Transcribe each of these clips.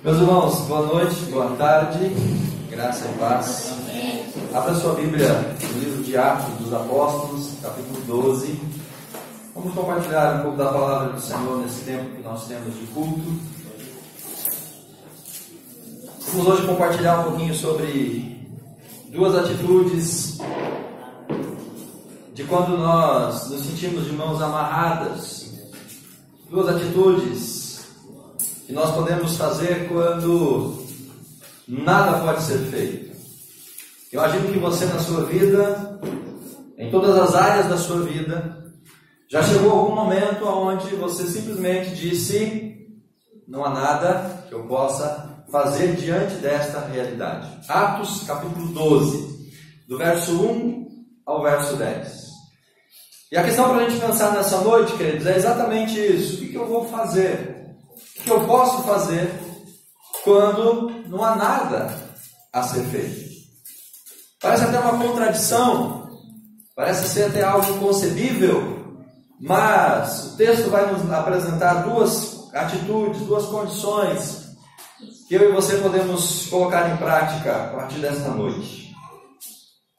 Meus irmãos, boa noite, boa tarde, graça e paz. Abra sua Bíblia no livro de Atos dos Apóstolos, capítulo 12. Vamos compartilhar um pouco da palavra do Senhor nesse tempo que nós temos de culto. Vamos hoje compartilhar um pouquinho sobre duas atitudes de quando nós nos sentimos de mãos amarradas. Duas atitudes que nós podemos fazer quando nada pode ser feito. Eu imagino que você na sua vida, em todas as áreas da sua vida, já chegou algum momento onde você simplesmente disse: não há nada que eu possa fazer diante desta realidade. Atos capítulo 12, do verso 1 ao verso 10. E a questão para a gente pensar nessa noite, queridos, é exatamente isso. O que eu vou fazer? O que eu posso fazer quando não há nada a ser feito? Parece até uma contradição, parece ser até algo inconcebível, mas o texto vai nos apresentar duas atitudes, duas condições que eu e você podemos colocar em prática a partir desta noite.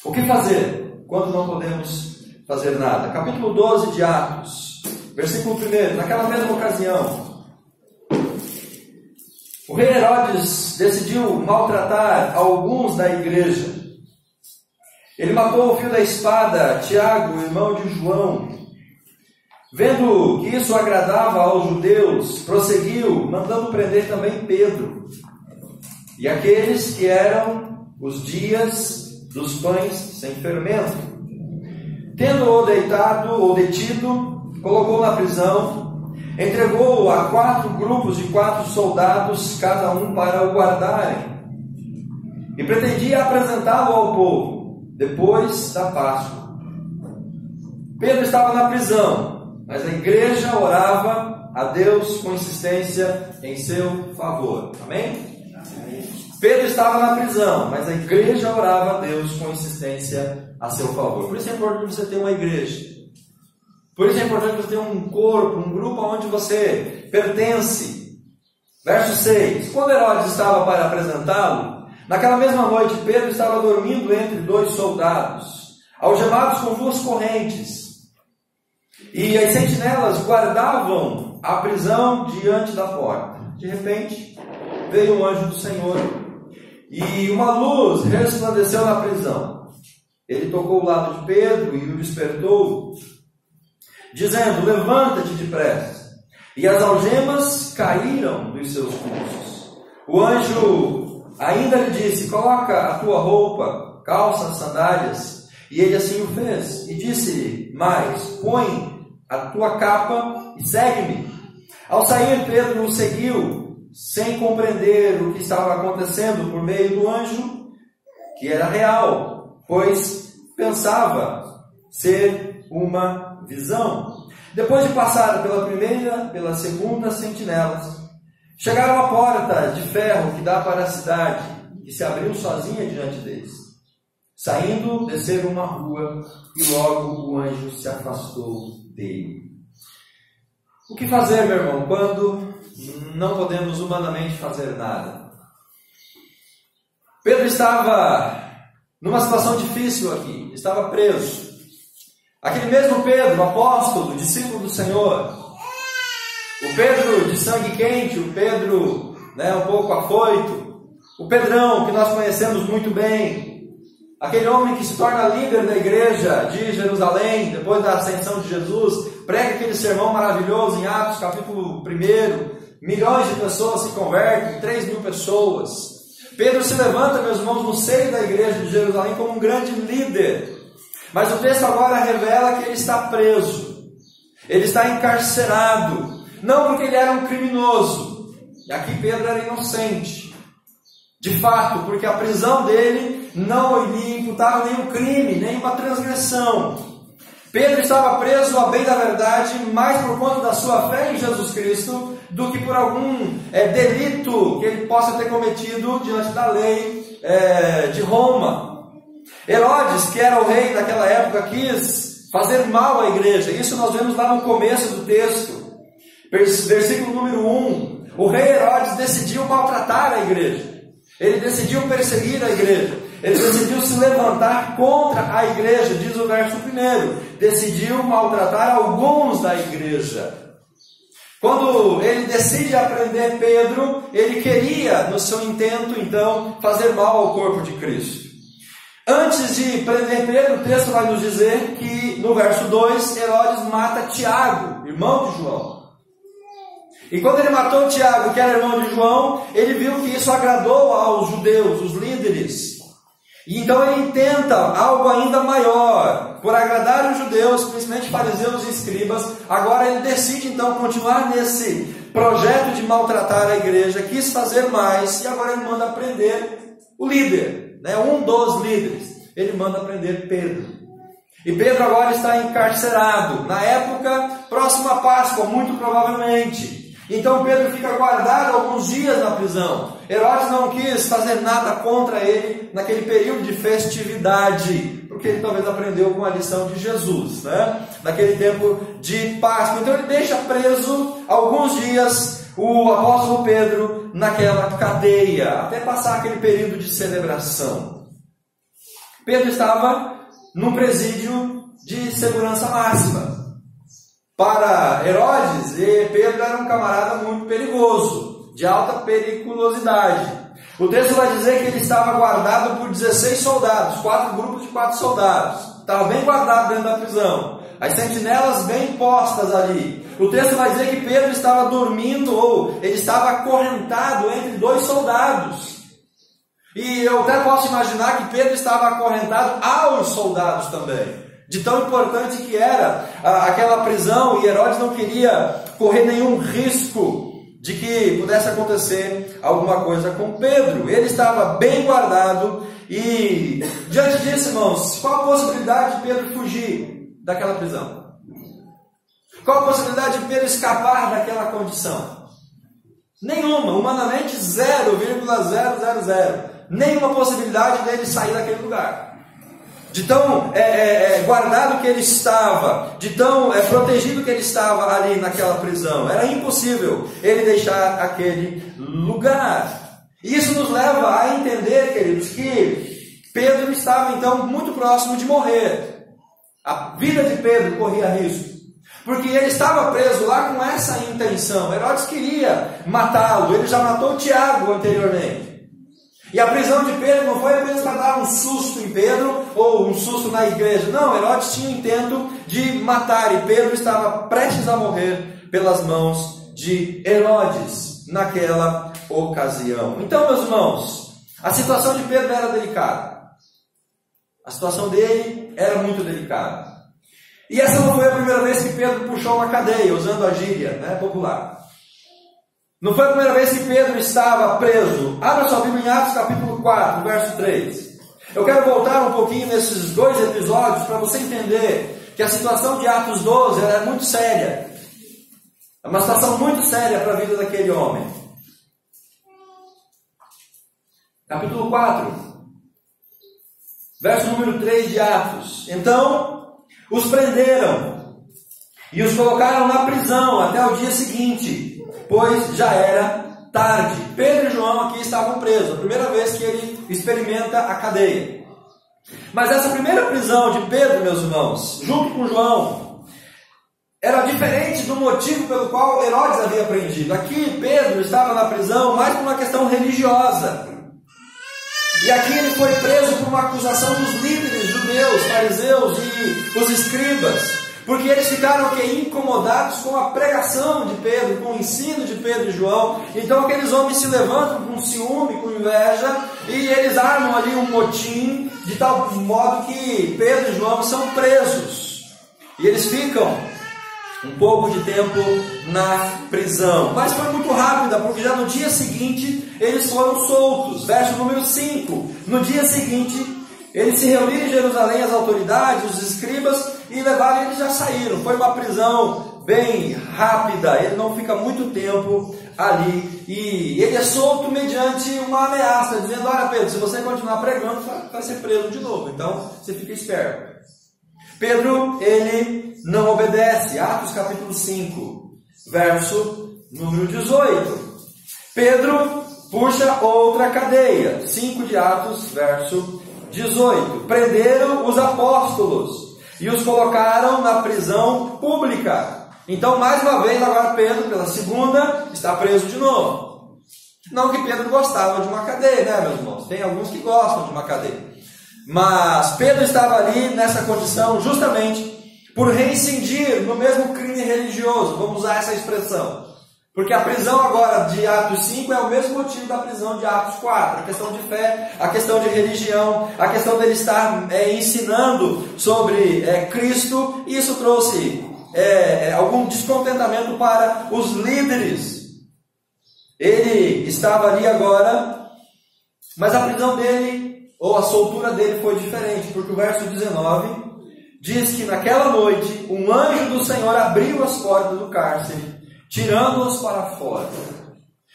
O que fazer quando não podemos fazer nada? Capítulo 12 de Atos, versículo 1. Naquela mesma ocasião, o rei Herodes decidiu maltratar alguns da igreja. Ele matou o fio da espada Tiago, irmão de João. Vendo que isso agradava aos judeus, prosseguiu, mandando prender também Pedro e aqueles que eram os dias dos pães sem fermento. Tendo-o deitado ou detido, colocou na prisão, entregou-o a 4 grupos de 4 soldados, cada um para o guardarem, e pretendia apresentá-lo ao povo, depois da Páscoa. Pedro estava na prisão, mas a igreja orava a Deus com insistência em seu favor. Amém? Amém. Pedro estava na prisão, mas a igreja orava a Deus com insistência a seu favor. Por isso é importante você ter uma igreja. Por isso é importante você ter um corpo, um grupo onde você pertence. Verso 6. Quando Herodes estava para apresentá-lo, naquela mesma noite Pedro estava dormindo entre 2 soldados, algemados com 2 correntes. E as sentinelas guardavam a prisão diante da porta. De repente, veio um anjo do Senhor e uma luz resplandeceu na prisão. Ele tocou o lado de Pedro e o despertou, dizendo: levanta-te depressa. E as algemas caíram dos seus pulsos. O anjo ainda lhe disse: coloca a tua roupa, calça, sandálias. E ele assim o fez. E disse-lhe mais: põe a tua capa e segue-me. Ao sair, Pedro o seguiu, sem compreender o que estava acontecendo por meio do anjo, que era real, pois pensava ser uma visão. Depois de passar pela primeira, pela segunda sentinelas, chegaram à porta de ferro que dá para a cidade, que se abriu sozinha diante deles. Saindo, desceram uma rua e logo o anjo se afastou dele. O que fazer, meu irmão, quando não podemos humanamente fazer nada? Pedro estava numa situação difícil aqui, estava preso. Aquele mesmo Pedro, apóstolo, discípulo do Senhor, o Pedro de sangue quente, o Pedro um pouco afoito, o Pedrão que nós conhecemos muito bem, aquele homem que se torna líder da igreja de Jerusalém, depois da ascensão de Jesus, prega aquele sermão maravilhoso em Atos capítulo 1, milhões de pessoas se convertem, 3.000 pessoas. Pedro se levanta, meus irmãos, no seio da igreja de Jerusalém como um grande líder. Mas o texto agora revela que ele está preso, ele está encarcerado, não porque ele era um criminoso, e aqui Pedro era inocente, de fato, porque a prisão dele não lhe imputava nenhum crime, nenhuma transgressão. Pedro estava preso, a bem da verdade, mais por conta da sua fé em Jesus Cristo, do que por algum delito que ele possa ter cometido diante da lei de Roma. Herodes, que era o rei daquela época, quis fazer mal à igreja. Isso nós vemos lá no começo do texto. Versículo número 1. O rei Herodes decidiu maltratar a igreja. Ele decidiu perseguir a igreja. Ele decidiu se levantar contra a igreja, diz o verso 1. Decidiu maltratar alguns da igreja. Quando ele decide aprender Pedro, ele queria, no seu intento, então, fazer mal ao corpo de Cristo. Antes de prender Pedro, o texto vai nos dizer que, no verso 2, Herodes mata Tiago, irmão de João. E quando ele matou Tiago, que era irmão de João, ele viu que isso agradou aos judeus, os líderes. E então ele intenta algo ainda maior, por agradar os judeus, principalmente fariseus e escribas. Agora ele decide então continuar nesse projeto de maltratar a igreja, quis fazer mais, e agora ele manda prender o líder, um dos líderes. Ele manda prender Pedro. E Pedro agora está encarcerado, na época próxima à Páscoa, muito provavelmente. Então Pedro fica guardado alguns dias na prisão. Herodes não quis fazer nada contra ele naquele período de festividade, porque ele talvez aprendeu com a lição de Jesus, naquele tempo de Páscoa. Então ele deixa preso alguns dias o apóstolo Pedro naquela cadeia, até passar aquele período de celebração. Pedro estava num presídio de segurança máxima. Para Herodes, Pedro era um camarada muito perigoso, de alta periculosidade. O texto vai dizer que ele estava guardado por 16 soldados, 4 grupos de 4 soldados. Estava bem guardado dentro da prisão. As sentinelas bem postas ali. O texto vai dizer que Pedro estava dormindo, ou ele estava acorrentado entre 2 soldados. E eu até posso imaginar que Pedro estava acorrentado aos soldados também. De tão importante que era aquela prisão, e Herodes não queria correr nenhum risco de que pudesse acontecer alguma coisa com Pedro. Ele estava bem guardado e, diante disso, irmãos, qual a possibilidade de Pedro fugir daquela prisão? Qual a possibilidade de Pedro escapar daquela condição? Nenhuma, humanamente 0,000. Nenhuma possibilidade dele sair daquele lugar. De tão guardado que ele estava, de tão protegido que ele estava ali naquela prisão. Era impossível ele deixar aquele lugar. E isso nos leva a entender, queridos, que Pedro estava então muito próximo de morrer. A vida de Pedro corria risco, porque ele estava preso lá com essa intenção. Herodes queria matá-lo, ele já matou Tiago anteriormente. E a prisão de Pedro não foi apenas para dar um susto em Pedro ou um susto na igreja. Não, Herodes tinha o intento de matar, e Pedro estava prestes a morrer pelas mãos de Herodes naquela ocasião. Então, meus irmãos, a situação de Pedro era delicada. A situação dele era muito delicada. E essa não foi a primeira vez que Pedro puxou uma cadeia, usando a gíria popular. Não foi a primeira vez que Pedro estava preso. Abra sua Bíblia em Atos capítulo 4, verso 3. Eu quero voltar um pouquinho nesses 2 episódios para você entender que a situação de Atos 12 é muito séria. É uma situação muito séria para a vida daquele homem. Capítulo 4, verso número 3 de Atos. Então, os prenderam e os colocaram na prisão até o dia seguinte, pois já era tarde. Pedro e João aqui estavam presos, a primeira vez que ele experimenta a cadeia. Mas essa primeira prisão de Pedro, meus irmãos, junto com João, era diferente do motivo pelo qual Herodes havia prendido. Aqui Pedro estava na prisão mais por uma questão religiosa. E aqui ele foi preso por uma acusação dos líderes judeus, fariseus e os escribas. Porque eles ficaram incomodados com a pregação de Pedro, com o ensino de Pedro e João. Então aqueles homens se levantam com ciúme, com inveja, e eles armam ali um motim, de tal modo que Pedro e João são presos. E eles ficam um pouco de tempo na prisão. Mas foi muito rápida, porque já no dia seguinte eles foram soltos. Verso número 5. No dia seguinte, eles se reuniram em Jerusalém, as autoridades, os escribas, e levaram, eles já saíram. Foi uma prisão bem rápida, ele não fica muito tempo ali, e ele é solto mediante uma ameaça, dizendo: olha Pedro, se você continuar pregando, vai ser preso de novo, então você fica esperto. Pedro, ele não obedece. Atos capítulo 5, verso número 18. Pedro puxa outra cadeia. 5 de Atos, verso 18. Prenderam os apóstolos e os colocaram na prisão pública. Então, mais uma vez, agora Pedro, pela segunda, está preso de novo. Não que Pedro gostava de uma cadeia, né, meus irmãos? Tem alguns que gostam de uma cadeia. Mas Pedro estava ali nessa condição justamente por reincidir no mesmo crime religioso. Vamos usar essa expressão. Porque a prisão agora de Atos 5 é o mesmo motivo da prisão de Atos 4. A questão de fé, a questão de religião, a questão dele estar ensinando sobre Cristo. E isso trouxe algum descontentamento para os líderes. Ele estava ali agora, mas a prisão dele, ou a soltura dele foi diferente. Porque o verso 19 diz que naquela noite um anjo do Senhor abriu as portas do cárcere, tirando-os para fora.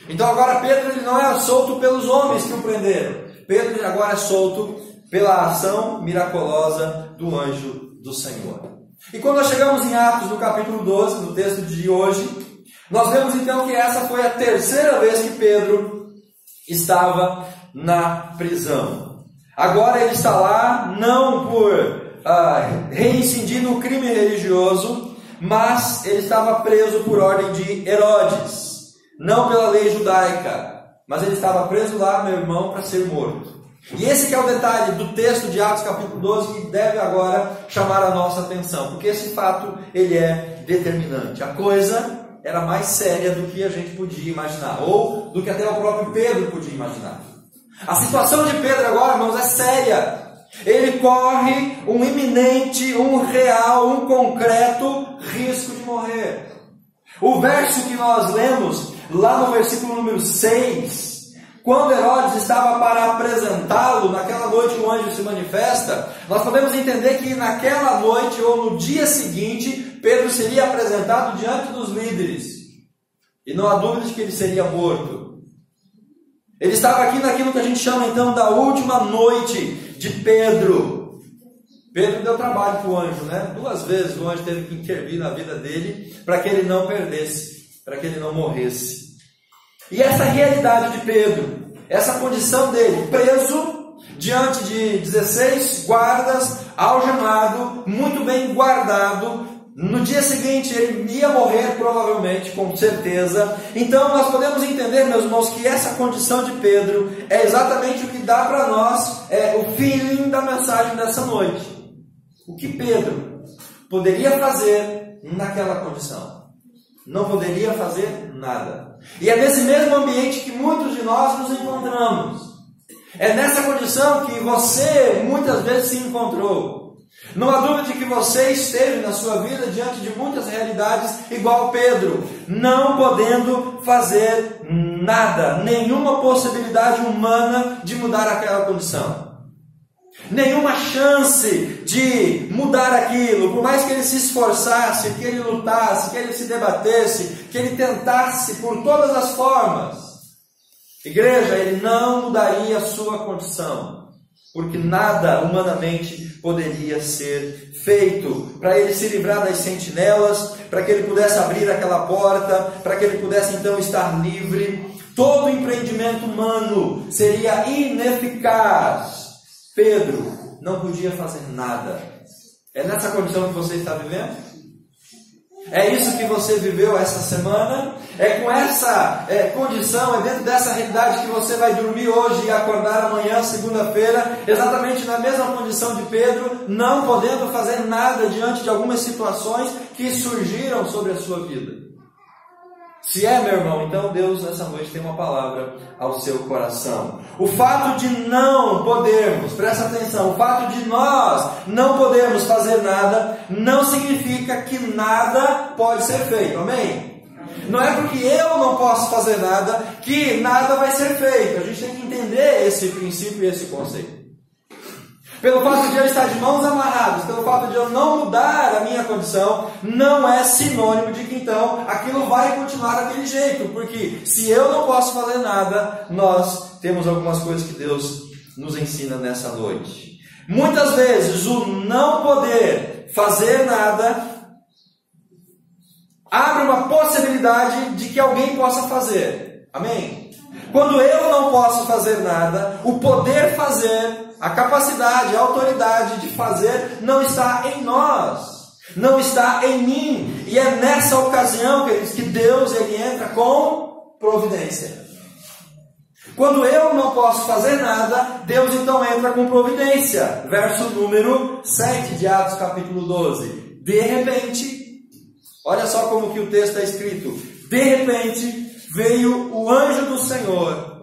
Então agora Pedro ele não é solto pelos homens que o prenderam. Pedro agora é solto pela ação miraculosa do anjo do Senhor. E quando nós chegamos em Atos, no capítulo 12, no texto de hoje, nós vemos então que essa foi a terceira vez que Pedro estava na prisão. Agora ele está lá não por reincidir no crime religioso, mas ele estava preso por ordem de Herodes, não pela lei judaica, mas ele estava preso lá, meu irmão, para ser morto. E esse que é o detalhe do texto de Atos capítulo 12 que deve agora chamar a nossa atenção, porque esse fato ele é determinante. A coisa era mais séria do que a gente podia imaginar, ou do que até o próprio Pedro podia imaginar. A situação de Pedro agora, irmãos, é séria. Ele corre um iminente, um real, um concreto risco de morrer. O verso que nós lemos, lá no versículo número 6, quando Herodes estava para apresentá-lo, naquela noite o anjo se manifesta, nós podemos entender que naquela noite ou no dia seguinte, Pedro seria apresentado diante dos líderes. E não há dúvida de que ele seria morto. Ele estava aqui naquilo que a gente chama então da última noite de Pedro. Pedro deu trabalho para o anjo, né? 2 vezes o anjo teve que intervir na vida dele para que ele não perdesse, para que ele não morresse. E essa realidade de Pedro, essa condição dele, preso diante de 16 guardas, algemado, muito bem guardado. No dia seguinte ele ia morrer, provavelmente, com certeza. Então nós podemos entender, meus irmãos, que essa condição de Pedro é exatamente o que dá para nós o feeling da mensagem dessa noite. O que Pedro poderia fazer naquela condição? Não poderia fazer nada. E é nesse mesmo ambiente que muitos de nós nos encontramos. É nessa condição que você muitas vezes se encontrou. Não há dúvida de que você esteve na sua vida diante de muitas realidades igual Pedro, não podendo fazer nada, nenhuma possibilidade humana de mudar aquela condição. Nenhuma chance de mudar aquilo, por mais que ele se esforçasse, que ele lutasse, que ele se debatesse, que ele tentasse por todas as formas. Igreja, ele não mudaria a sua condição, porque nada humanamente poderia ser feito para ele se livrar das sentinelas, para que ele pudesse abrir aquela porta, para que ele pudesse então estar livre. Todo empreendimento humano seria ineficaz. Pedro não podia fazer nada. É nessa condição que você está vivendo? É isso que você viveu essa semana? É com essa condição, é dentro dessa realidade que você vai dormir hoje e acordar amanhã, segunda-feira, exatamente na mesma condição de Pedro, não podendo fazer nada diante de algumas situações que surgiram sobre a sua vida? Se é, meu irmão, então Deus nessa noite tem uma palavra ao seu coração. O fato de não podermos, presta atenção, o fato de nós não podermos fazer nada, não significa que nada pode ser feito, amém? Não é porque eu não posso fazer nada que nada vai ser feito. A gente tem que entender esse princípio e esse conceito. Pelo fato de eu estar de mãos amarradas, pelo fato de eu não mudar a minha condição, não é sinônimo de que então aquilo vai continuar daquele jeito. Porque se eu não posso fazer nada, nós temos algumas coisas que Deus nos ensina nessa noite. Muitas vezes o não poder fazer nada abre uma possibilidade de que alguém possa fazer. Amém? Quando eu não posso fazer nada, o poder fazer, a capacidade, a autoridade de fazer não está em nós, não está em mim. E é nessa ocasião, queridos, que Deus ele entra com providência. Quando eu não posso fazer nada, Deus então entra com providência. Verso número 7 de Atos capítulo 12. De repente, olha só como que o texto está escrito. De repente veio o anjo do Senhor.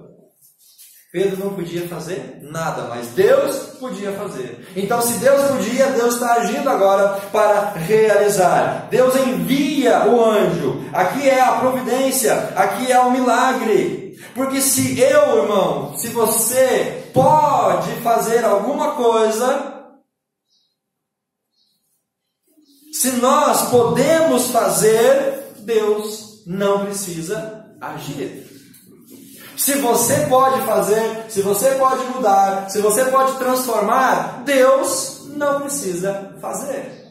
Pedro não podia fazer nada, mas Deus podia fazer. Então, se Deus podia, Deus está agindo agora para realizar. Deus envia o anjo. Aqui é a providência, aqui é o milagre. Porque se eu, irmão, se você pode fazer alguma coisa, se nós podemos fazer, Deus não precisa agir. Se você pode fazer, se você pode mudar, se você pode transformar, Deus não precisa fazer.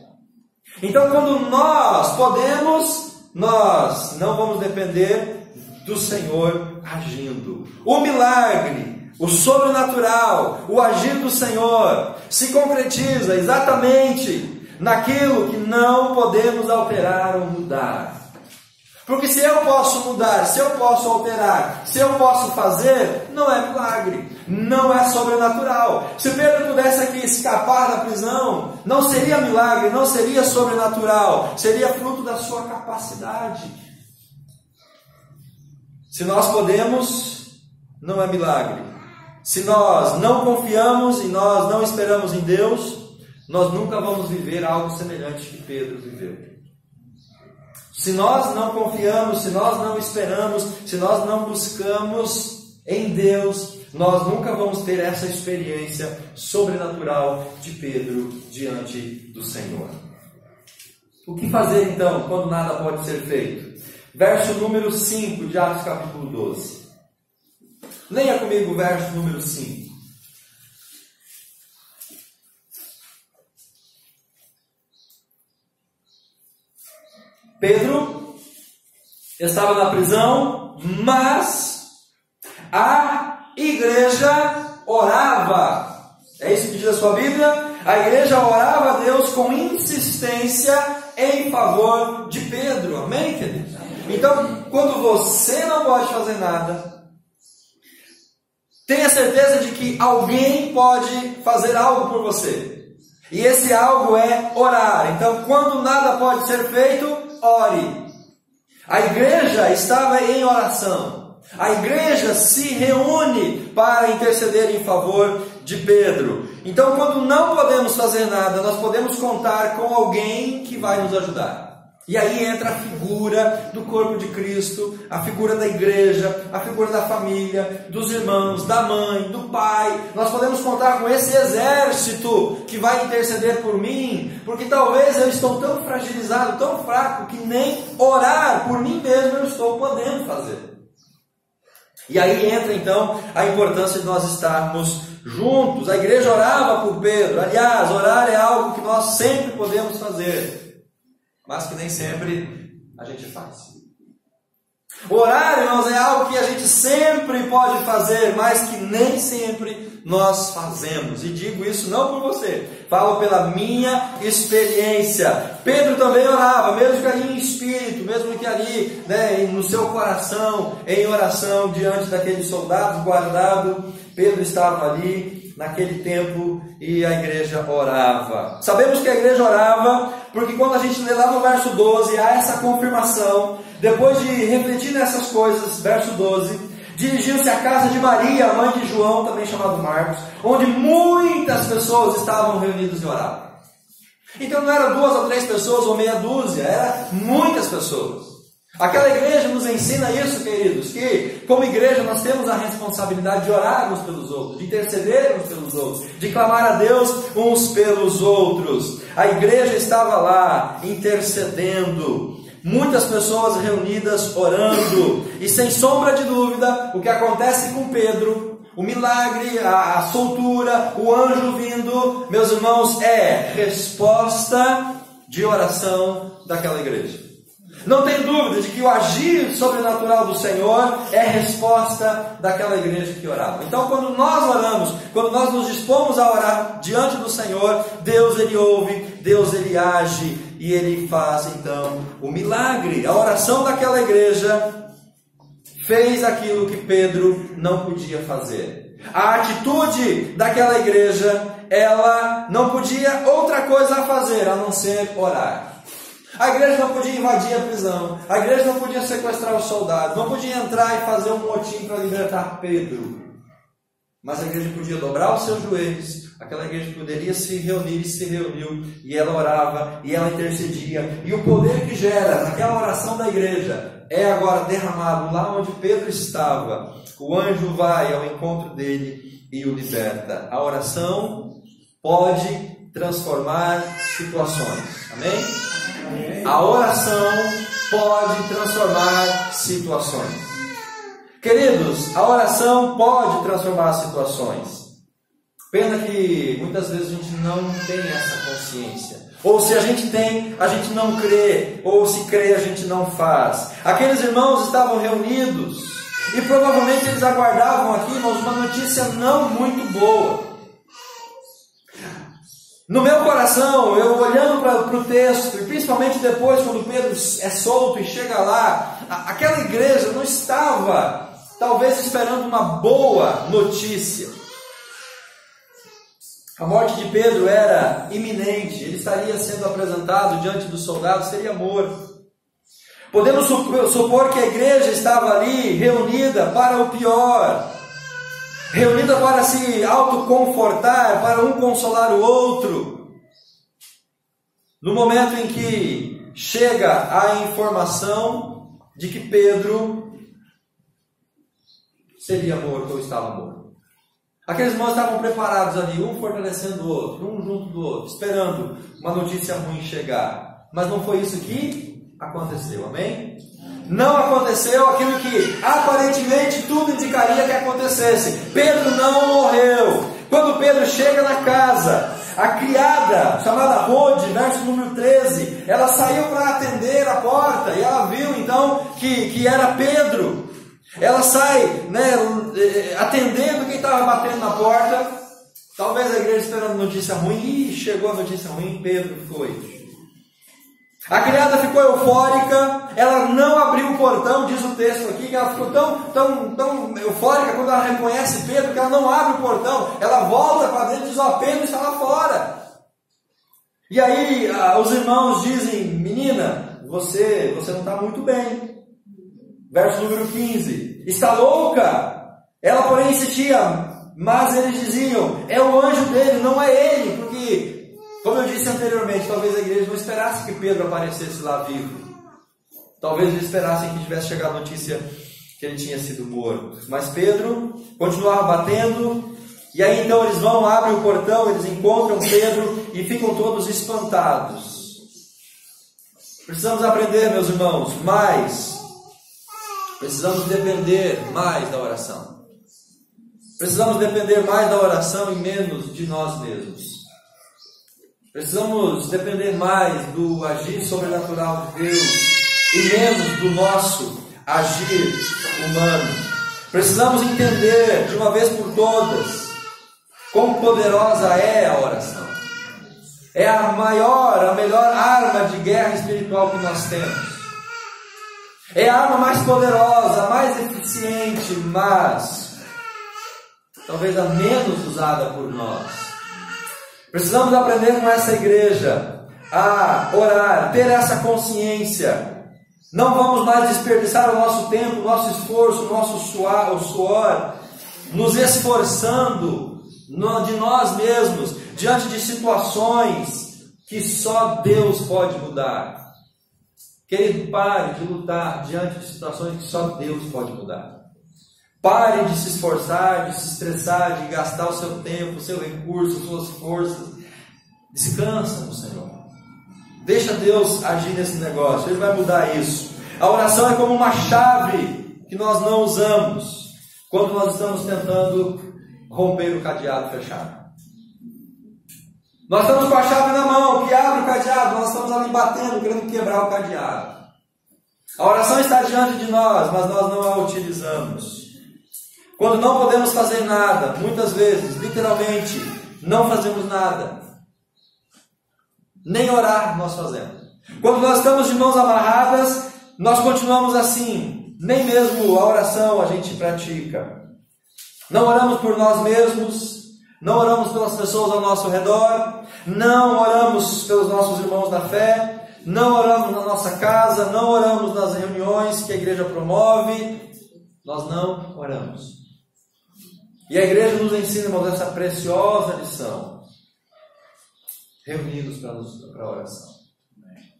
Então, quando nós podemos, nós não vamos depender do Senhor agindo. O milagre, o sobrenatural, o agir do Senhor se concretiza exatamente naquilo que não podemos alterar ou mudar. Porque se eu posso mudar, se eu posso alterar, se eu posso fazer, não é milagre, não é sobrenatural. Se Pedro pudesse aqui escapar da prisão, não seria milagre, não seria sobrenatural, seria fruto da sua capacidade. Se nós podemos, não é milagre. Se nós não confiamos e nós não esperamos em Deus, nós nunca vamos viver algo semelhante que Pedro viveu. Se nós não confiamos, se nós não esperamos, se nós não buscamos em Deus, nós nunca vamos ter essa experiência sobrenatural de Pedro diante do Senhor. O que fazer então quando nada pode ser feito? Verso número 5 de Atos capítulo 12. Leia comigo o verso número 5. Pedro estava na prisão, mas a igreja orava. É isso que diz a sua Bíblia? A igreja orava a Deus com insistência em favor de Pedro. Amém, queridos? Então, quando você não pode fazer nada, tenha certeza de que alguém pode fazer algo por você. E esse algo é orar. Então, quando nada pode ser feito, ore. A igreja estava em oração. A igreja se reúne para interceder em favor de Pedro. Então, quando não podemos fazer nada, nós podemos contar com alguém que vai nos ajudar. E aí entra a figura do corpo de Cristo, a figura da igreja, a figura da família, dos irmãos, da mãe, do pai. Nós podemos contar com esse exército que vai interceder por mim, porque talvez eu estou tão fragilizado, tão fraco, que nem orar por mim mesmo eu estou podendo fazer. E aí entra então a importância de nós estarmos juntos. A igreja orava por Pedro. Aliás, orar é algo que nós sempre podemos fazer, mas que nem sempre a gente faz. Orar, irmãos, é algo que a gente sempre pode fazer, mas que nem sempre nós fazemos. E digo isso não por você, falo pela minha experiência. Pedro também orava, mesmo que ali em espírito, mesmo que ali, no seu coração, em oração, diante daqueles soldados guardados. Pedro estava ali naquele tempo e a igreja orava. Sabemos que a igreja orava porque quando a gente lê lá no verso 12, há essa confirmação. Depois de refletir nessas coisas, verso 12, dirigiu-se à casa de Maria, mãe de João, também chamado Marcos, onde muitas pessoas estavam reunidas e oravam. Então não eram 2 ou 3 pessoas ou meia dúzia, eram muitas pessoas. Aquela igreja nos ensina isso, queridos, que como igreja nós temos a responsabilidade de orar uns pelos outros, de interceder uns pelos outros, de clamar a Deus uns pelos outros. A igreja estava lá intercedendo, muitas pessoas reunidas orando, e sem sombra de dúvida, o que acontece com Pedro, o milagre, a soltura, o anjo vindo, meus irmãos, é resposta de oração daquela igreja. Não tem dúvida de que o agir sobrenatural do Senhor é resposta daquela igreja que orava. Então, quando nós oramos, quando nós nos dispomos a orar diante do Senhor, Deus Ele ouve, Deus Ele age e Ele faz então o milagre. A oração daquela igreja fez aquilo que Pedro não podia fazer. A atitude daquela igreja, ela não podia outra coisa a fazer a não ser orar. A igreja não podia invadir a prisão, a igreja não podia sequestrar os soldados, não podia entrar e fazer um motim para libertar Pedro. Mas a igreja podia dobrar os seus joelhos, aquela igreja poderia se reunir e se reuniu, e ela orava, e ela intercedia, e o poder que gera naquela oração da igreja é agora derramado lá onde Pedro estava. O anjo vai ao encontro dele e o liberta. A oração pode transformar situações. Amém? A oração pode transformar situações. Queridos, a oração pode transformar situações. Pena que muitas vezes a gente não tem essa consciência. Ou se a gente tem, a gente não crê. Ou se crê, a gente não faz. Aqueles irmãos estavam reunidos e provavelmente eles aguardavam aqui, irmãos, uma notícia não muito boa. No meu coração, eu olhando para o texto, e principalmente depois quando Pedro é solto e chega lá, aquela igreja não estava, talvez, esperando uma boa notícia. A morte de Pedro era iminente, ele estaria sendo apresentado diante dos soldados, seria morto. Podemos supor que a igreja estava ali reunida para o pior, reunida para se autoconfortar, para um consolar o outro. No momento em que chega a informação de que Pedro seria morto ou estava morto. Aqueles irmãos estavam preparados ali, um fortalecendo o outro, um junto do outro, esperando uma notícia ruim chegar. Mas não foi isso que aconteceu, amém? Não aconteceu aquilo que aparentemente tudo indicaria que acontecesse. Pedro não morreu. Quando Pedro chega na casa, a criada, chamada Rode, verso número 13, ela saiu para atender a porta e ela viu então que era Pedro. Ela sai, atendendo quem estava batendo na porta. Talvez a igreja esperando notícia ruim. Ih, chegou a notícia ruim, Pedro foi. A criada ficou eufórica, ela não abriu o portão, diz o texto aqui, que ela ficou tão eufórica quando ela reconhece Pedro, que ela não abre o portão, ela volta para dentro e diz, Pedro está lá fora. E aí os irmãos dizem, menina, você não está muito bem. Verso número 15, está louca? Ela porém insistia, mas eles diziam, é o anjo dele, não é ele, porque... Como eu disse anteriormente, talvez a igreja não esperasse que Pedro aparecesse lá vivo. Talvez eles esperassem que tivesse chegado a notícia que ele tinha sido morto. Mas Pedro continuava batendo, e aí então eles vão, abrem o portão, eles encontram Pedro e ficam todos espantados. Precisamos aprender, meus irmãos, mais. Precisamos depender mais da oração. Precisamos depender mais da oração e menos de nós mesmos. Precisamos depender mais do agir sobrenatural de Deus e menos do nosso agir humano. Precisamos entender de uma vez por todas quão poderosa é a oração. É a melhor arma de guerra espiritual que nós temos. É a arma mais poderosa, mais eficiente, mas talvez a menos usada por nós. Precisamos aprender com essa igreja a orar, ter essa consciência. Não vamos mais desperdiçar o nosso tempo, o nosso esforço, o nosso suor, nos esforçando de nós mesmos, diante de situações que só Deus pode mudar. Querido, pare de lutar diante de situações que só Deus pode mudar. Pare de se esforçar, de se estressar, de gastar o seu tempo, o seu recurso, suas forças. Descansa no Senhor. Deixa Deus agir nesse negócio. Ele vai mudar isso. A oração é como uma chave que nós não usamos quando nós estamos tentando romper o cadeado fechado. Nós estamos com a chave na mão, que abre o cadeado, nós estamos ali batendo, querendo quebrar o cadeado. A oração está diante de nós, mas nós não a utilizamos. Quando não podemos fazer nada, muitas vezes, literalmente, não fazemos nada. Nem orar nós fazemos. Quando nós estamos de mãos amarradas, nós continuamos assim. Nem mesmo a oração a gente pratica. Não oramos por nós mesmos, não oramos pelas pessoas ao nosso redor, não oramos pelos nossos irmãos da fé, não oramos na nossa casa, não oramos nas reuniões que a igreja promove. Nós não oramos. E a igreja nos ensina, irmãos, essa preciosa lição. Reunidos para a oração.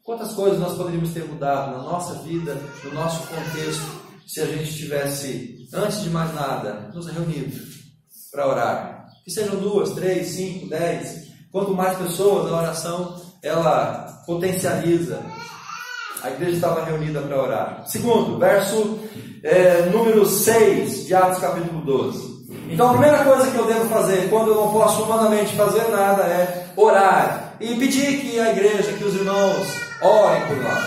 Quantas coisas nós poderíamos ter mudado na nossa vida, no nosso contexto, se a gente tivesse, antes de mais nada, nos reunido para orar. Que sejam 2, 3, 5, 10. Quanto mais pessoas, a oração, ela potencializa. A igreja estava reunida para orar. Segundo, verso número 6 de Atos capítulo 12. Então a primeira coisa que eu devo fazer quando eu não posso humanamente fazer nada é orar e pedir que a igreja, que os irmãos orem por nós.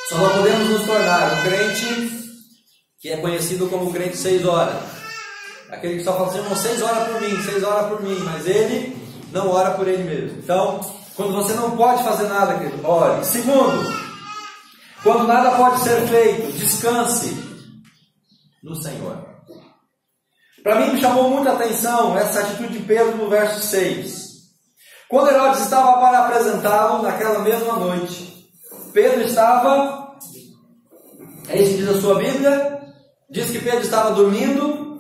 Só não podemos nos tornar um crente que é conhecido como crente 6 horas. Aquele que só fala assim, irmão, 6 horas por mim, mas ele não ora por ele mesmo. Então, quando você não pode fazer nada, querido, ore. Segundo, quando nada pode ser feito, descanse no Senhor. Para mim me chamou muita atenção essa atitude de Pedro no verso 6. Quando Herodes estava para apresentá-lo naquela mesma noite, Pedro estava, é isso que diz a sua Bíblia, diz que Pedro estava dormindo,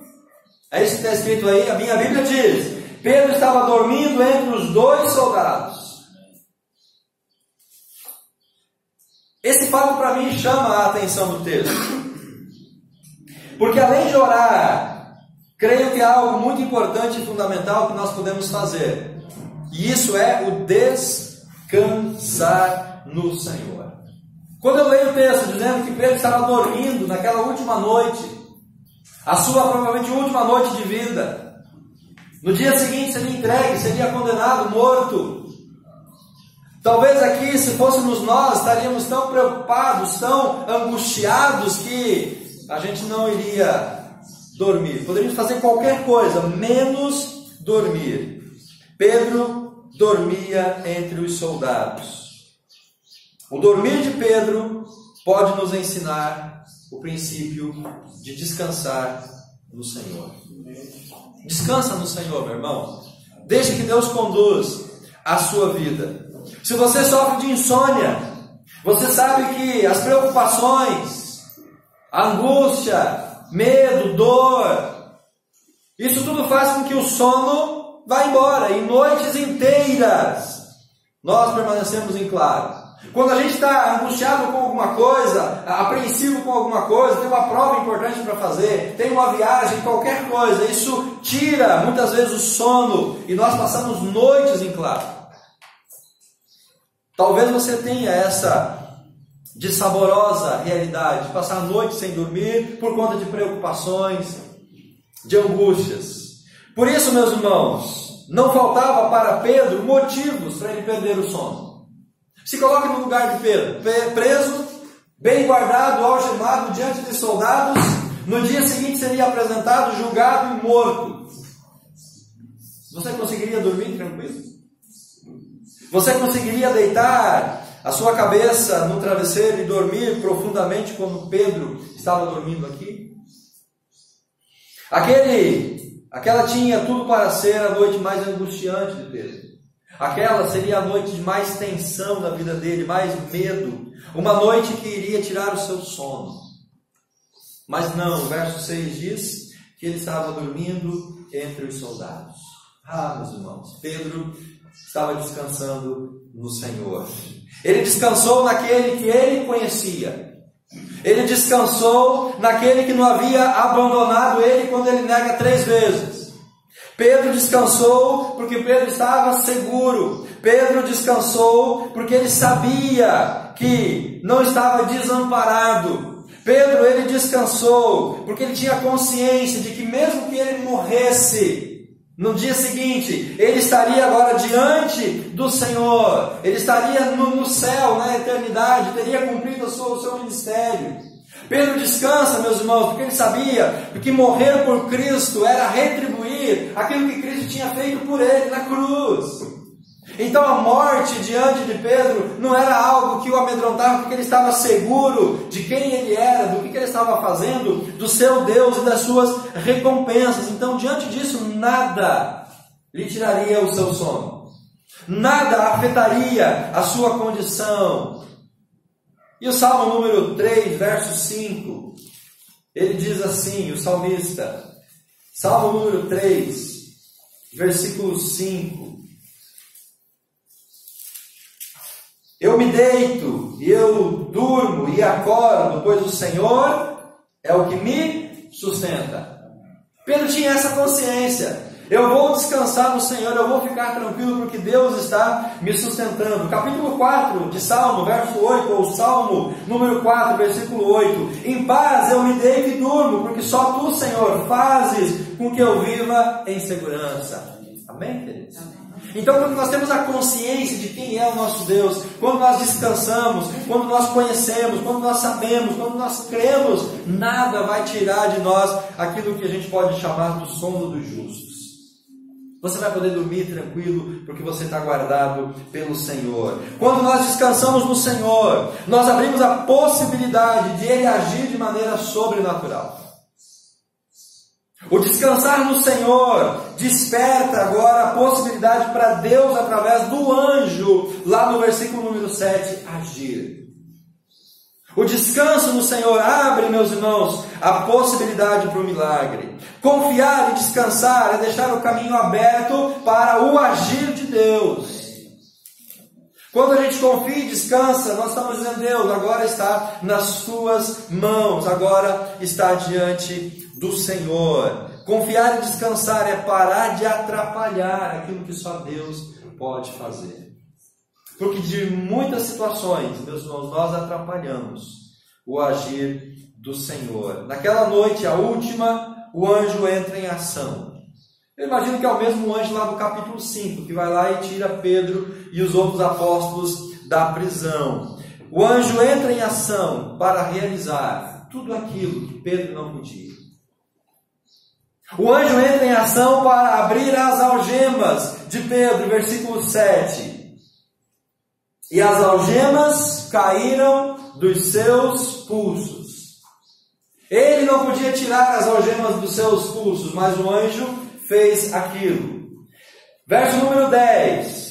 é isso que está escrito aí, a minha Bíblia diz, Pedro estava dormindo entre os 2 soldados. Esse fato para mim chama a atenção do texto. Porque além de orar, creio que há algo muito importante e fundamental que nós podemos fazer. E isso é o descansar no Senhor. Quando eu leio o texto dizendo que Pedro estava dormindo naquela última noite, a sua provavelmente última noite de vida, no dia seguinte seria entregue, seria condenado, morto. Talvez aqui, se fôssemos nós, estaríamos tão preocupados, tão angustiados que a gente não iria dormir. Poderíamos fazer qualquer coisa, menos dormir. Pedro dormia entre os soldados. O dormir de Pedro pode nos ensinar o princípio de descansar no Senhor. Descansa no Senhor, meu irmão. Deixe que Deus conduz a sua vida. Se você sofre de insônia, você sabe que as preocupações, angústia, medo, dor, isso tudo faz com que o sono vá embora. E noites inteiras nós permanecemos em claro. Quando a gente está angustiado com alguma coisa, apreensivo com alguma coisa, tem uma prova importante para fazer, tem uma viagem, qualquer coisa, isso tira muitas vezes o sono e nós passamos noites em claro. Talvez você tenha essa dissaborosa realidade, de passar a noite sem dormir por conta de preocupações, de angústias. Por isso, meus irmãos, não faltava para Pedro motivos para ele perder o sono. Se coloque no lugar de Pedro, preso, bem guardado, algemado diante de soldados, no dia seguinte seria apresentado, julgado e morto. Você conseguiria dormir tranquilo? Você conseguiria deitar a sua cabeça no travesseiro e dormir profundamente como Pedro estava dormindo aqui? Aquela tinha tudo para ser a noite mais angustiante de Pedro. Aquela seria a noite de mais tensão na vida dele, mais medo. Uma noite que iria tirar o seu sono. Mas não, o verso 6 diz que ele estava dormindo entre os soldados. Meus irmãos, Pedro estava descansando no Senhor. Ele descansou naquele que ele conhecia. Ele descansou naquele que não havia abandonado ele quando ele nega 3 vezes. Pedro descansou porque Pedro estava seguro. Pedro descansou porque ele sabia que não estava desamparado. Pedro, ele descansou porque ele tinha consciência de que mesmo que ele morresse, No dia seguinte, ele estaria agora diante do Senhor, ele estaria no céu, na eternidade, teria cumprido o seu ministério. Pedro descansa, meus irmãos, porque ele sabia que morrer por Cristo era retribuir aquilo que Cristo tinha feito por ele na cruz. Então a morte diante de Pedro não era algo que o amedrontava, porque ele estava seguro de quem ele era, do que ele estava fazendo, do seu Deus e das suas recompensas. Então, diante disso, nada lhe tiraria o seu sono, nada afetaria a sua condição. E o Salmo número 3, verso 5, ele diz assim, o salmista, Salmo número 3, versículo 5: eu me deito e eu durmo e acordo, pois o Senhor é o que me sustenta. Pedro tinha essa consciência. Eu vou descansar no Senhor, eu vou ficar tranquilo porque Deus está me sustentando. Capítulo 4 de Salmo, verso 8, ou Salmo número 4, versículo 8. Em paz eu me deito e durmo, porque só Tu, Senhor, fazes com que eu viva em segurança. Amém, queridos? Amém. Então, quando nós temos a consciência de quem é o nosso Deus, quando nós descansamos, quando nós conhecemos, quando nós sabemos, quando nós cremos, nada vai tirar de nós aquilo que a gente pode chamar do sono dos justos. Você vai poder dormir tranquilo, porque você está guardado pelo Senhor. Quando nós descansamos no Senhor, nós abrimos a possibilidade de Ele agir de maneira sobrenatural. O descansar no Senhor desperta agora a possibilidade para Deus, através do anjo, lá no versículo número 7, agir. O descanso no Senhor abre, meus irmãos, a possibilidade para o milagre. Confiar e descansar é deixar o caminho aberto para o agir de Deus. Quando a gente confia e descansa, nós estamos dizendo: Deus, agora está nas Suas mãos, agora está diante do Senhor. Confiar e descansar é parar de atrapalhar aquilo que só Deus pode fazer. Porque de muitas situações, meus irmãos, nós atrapalhamos o agir do Senhor. Naquela noite, a última, o anjo entra em ação. Eu imagino que é o mesmo anjo lá do capítulo 5, que vai lá e tira Pedro e os outros apóstolos da prisão. O anjo entra em ação para realizar tudo aquilo que Pedro não podia. O anjo entra em ação para abrir as algemas de Pedro, versículo 7. E as algemas caíram dos seus pulsos. Ele não podia tirar as algemas dos seus pulsos, mas o anjo fez aquilo. Verso número 10.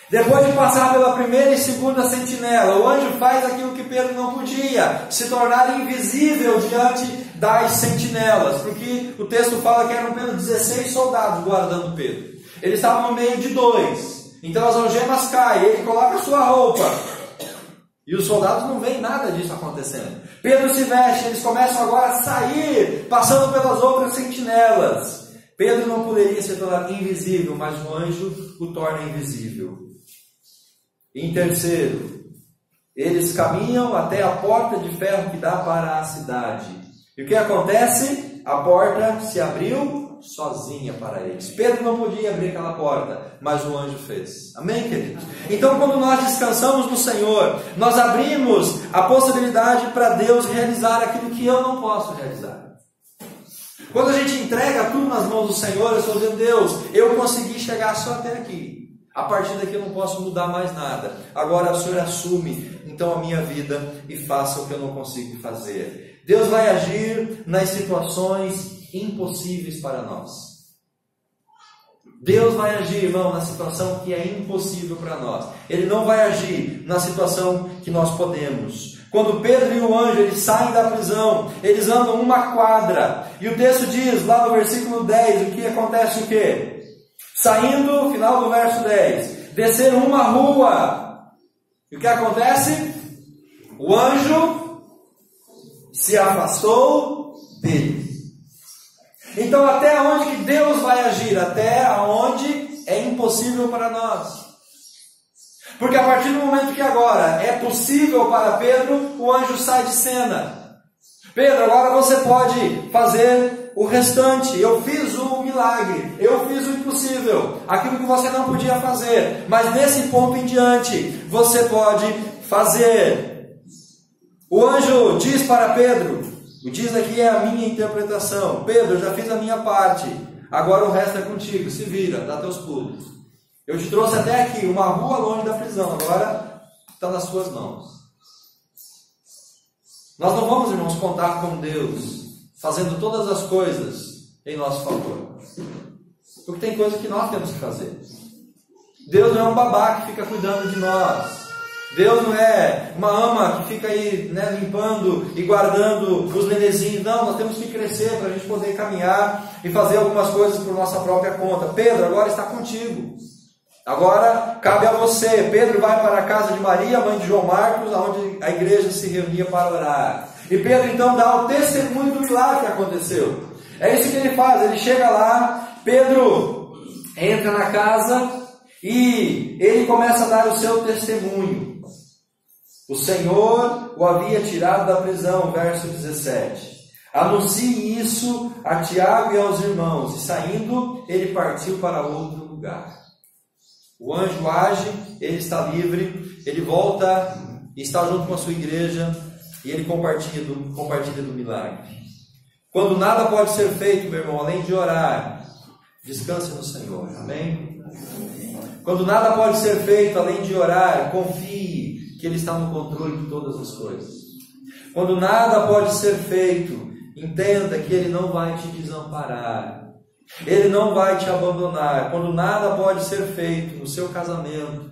Depois de passar pela primeira e segunda sentinela, o anjo faz aquilo que Pedro não podia, se tornar invisível diante das sentinelas, porque o texto fala que eram pelo 16 soldados guardando Pedro. Eles estavam no meio de 2. Então as algemas caem, ele coloca a sua roupa. E os soldados não veem nada disso acontecendo. Pedro se veste, eles começam agora a sair, passando pelas outras sentinelas. Pedro não poderia se tornar invisível, mas o anjo o torna invisível. Em terceiro, eles caminham até a porta de ferro que dá para a cidade. E o que acontece? A porta se abriu sozinha para eles. Pedro não podia abrir aquela porta, mas o anjo fez. Amém, queridos? Então, quando nós descansamos no Senhor, nós abrimos a possibilidade para Deus realizar aquilo que eu não posso realizar. Quando a gente entrega tudo nas mãos do Senhor, eu estou dizendo: Deus, eu consegui chegar só até aqui. A partir daqui eu não posso mudar mais nada. Agora o Senhor assume então a minha vida e faça o que eu não consigo fazer. Deus vai agir nas situações impossíveis para nós. Deus vai agir, irmão, na situação que é impossível para nós. Ele não vai agir na situação que nós podemos. Quando Pedro e o anjo eles saem da prisão, eles andam uma quadra. E o texto diz, lá no versículo 10, o que acontece o quê? Saindo, final do verso 10, desceram uma rua. E o que acontece? O anjo se afastou deles. Então, até onde que Deus vai agir? Até onde é impossível para nós. Porque a partir do momento que agora é possível para Pedro, o anjo sai de cena. Pedro, agora você pode fazer o restante. Eu fiz o milagre. milagre. Eu fiz o impossível, aquilo que você não podia fazer, mas desse ponto em diante, você pode fazer. O anjo diz para Pedro, o diz aqui é a minha interpretação: Pedro, eu já fiz a minha parte, agora o resto é contigo, se vira, dá teus pulos. Eu te trouxe até aqui, uma rua longe da prisão, agora está nas suas mãos. Nós não vamos, irmãos, contar com Deus fazendo todas as coisas em nosso favor, porque tem coisa que nós temos que fazer. Deus não é um babá que fica cuidando de nós. Deus não é uma ama que fica aí, né, limpando e guardando os nenezinhos. Não, nós temos que crescer para a gente poder caminhar e fazer algumas coisas por nossa própria conta. Pedro, agora está contigo. Agora cabe a você. Pedro vai para a casa de Maria, mãe de João Marcos, onde a igreja se reunia para orar. E Pedro então dá o testemunho do milagre que aconteceu. É isso que ele faz. Ele chega lá, Pedro entra na casa e ele começa a dar o seu testemunho. O Senhor o havia tirado da prisão, verso 17. Anuncie isso a Tiago e aos irmãos. E saindo, ele partiu para outro lugar. O anjo age, ele está livre, ele volta e está junto com a sua igreja e ele compartilha do milagre. Quando nada pode ser feito, meu irmão, além de orar, descanse no Senhor. Amém? Quando nada pode ser feito além de orar, confie que Ele está no controle de todas as coisas. Quando nada pode ser feito, entenda que Ele não vai te desamparar. Ele não vai te abandonar. Quando nada pode ser feito no seu casamento,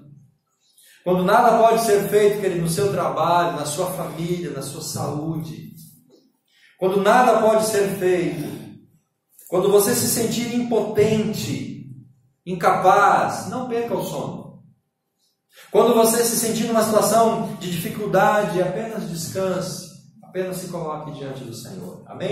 quando nada pode ser feito, querido, no seu trabalho, na sua família, na sua saúde, quando nada pode ser feito, quando você se sentir impotente, incapaz, não perca o sono. Quando você se sentir numa situação de dificuldade, apenas descanse, apenas se coloque diante do Senhor. Amém?